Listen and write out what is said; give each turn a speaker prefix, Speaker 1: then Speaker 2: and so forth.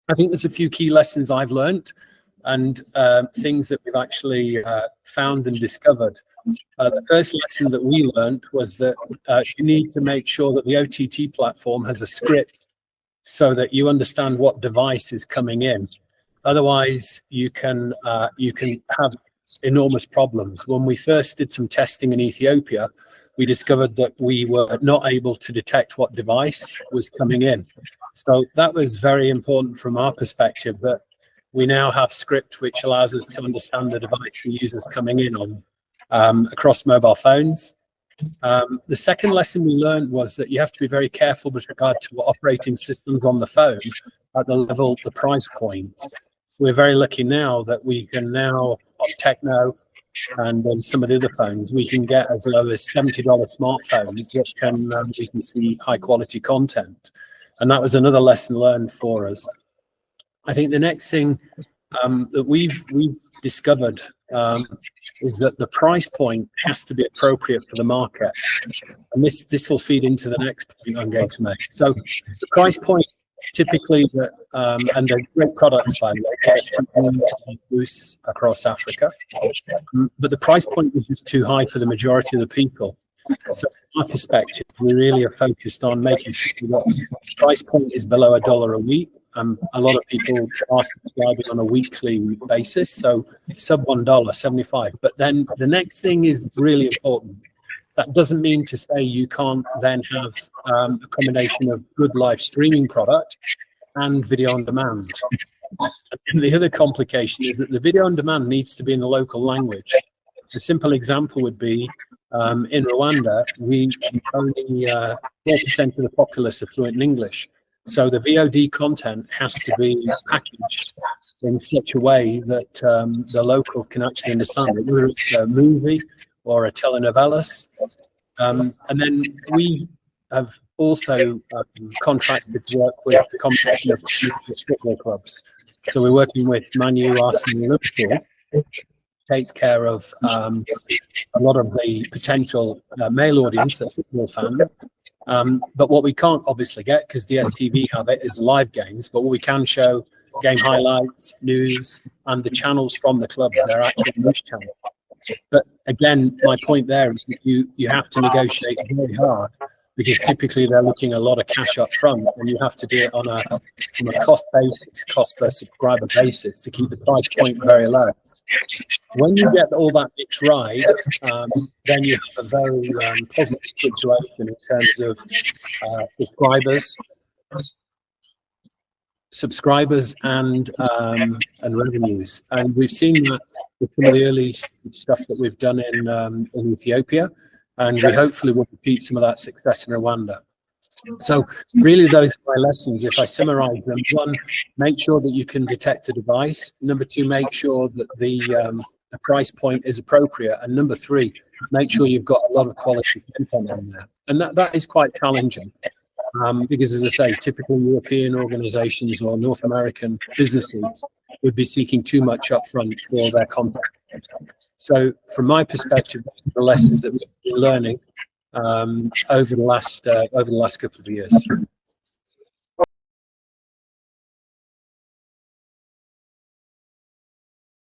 Speaker 1: I think there's a few key lessons I've learned and things that we've actually found and discovered. The first lesson that we learned was that you need to make sure that the OTT platform has a script so that you understand what device is coming in. Otherwise, you can have enormous problems. When we first did some testing in Ethiopia, we discovered that we were not able to detect what device was coming in. So that was very important from our perspective, that we now have script which allows us to understand the device the user's coming in on across mobile phones. The second lesson we learned was that you have to be very careful with regard to operating systems on the phone at the price point. We're very lucky now that we can now, on Techno and on some of the other phones, we can get as low as $70 smartphones which we can see high quality content. And that was another lesson learned for us. I think the next thing that we've discovered is that the price point has to be appropriate for the market, and this will feed into the next point I'm going to make. So the price point typically, and they're great products by the way, loose across Africa, but the price point is just too high for the majority of the people. So from our perspective, we really are focused on making sure that the price point is below $1 a week. A lot of people are subscribing on a weekly basis, so sub $1.75. But then the next thing is really important. That doesn't mean to say you can't then have a combination of good live streaming product and video on demand. And the other complication is that the video on demand needs to be in the local language. A simple example would be in Rwanda, only 4% of the populace are fluent in English. So the VOD content has to be packaged in such a way that the locals can actually understand it, whether it's a movie or a telenovelas. And then we have also contracted to work with the combination of football clubs. So we're working with Man U, Arsenal, and Liverpool. Takes care of a lot of the potential male audience, a football fan. But what we can't obviously get, because DSTV have it, is live games. But what we can show, game highlights, news, and the channels from the clubs, their actual news channel. But again, my point there is that you have to negotiate very hard, because typically they're looking a lot of cash up front, and you have to do it on a cost basis, cost per subscriber basis, to keep the price point very low. When you get all that mix right, then you have a very positive situation in terms of subscribers and revenues. And we've seen that with some of the early stuff that we've done in Ethiopia, and we hopefully will repeat some of that success in Rwanda. So really those are my lessons. If I summarize them: one, make sure that you can detect a device. Number two, make sure that the price point is appropriate. And number three, make sure you've got a lot of quality content on there. And that is quite challenging, because, as I say, typical European organizations or North American businesses would be seeking too much upfront for their content. So from my perspective, those are the lessons that we've been learning over the last couple of years.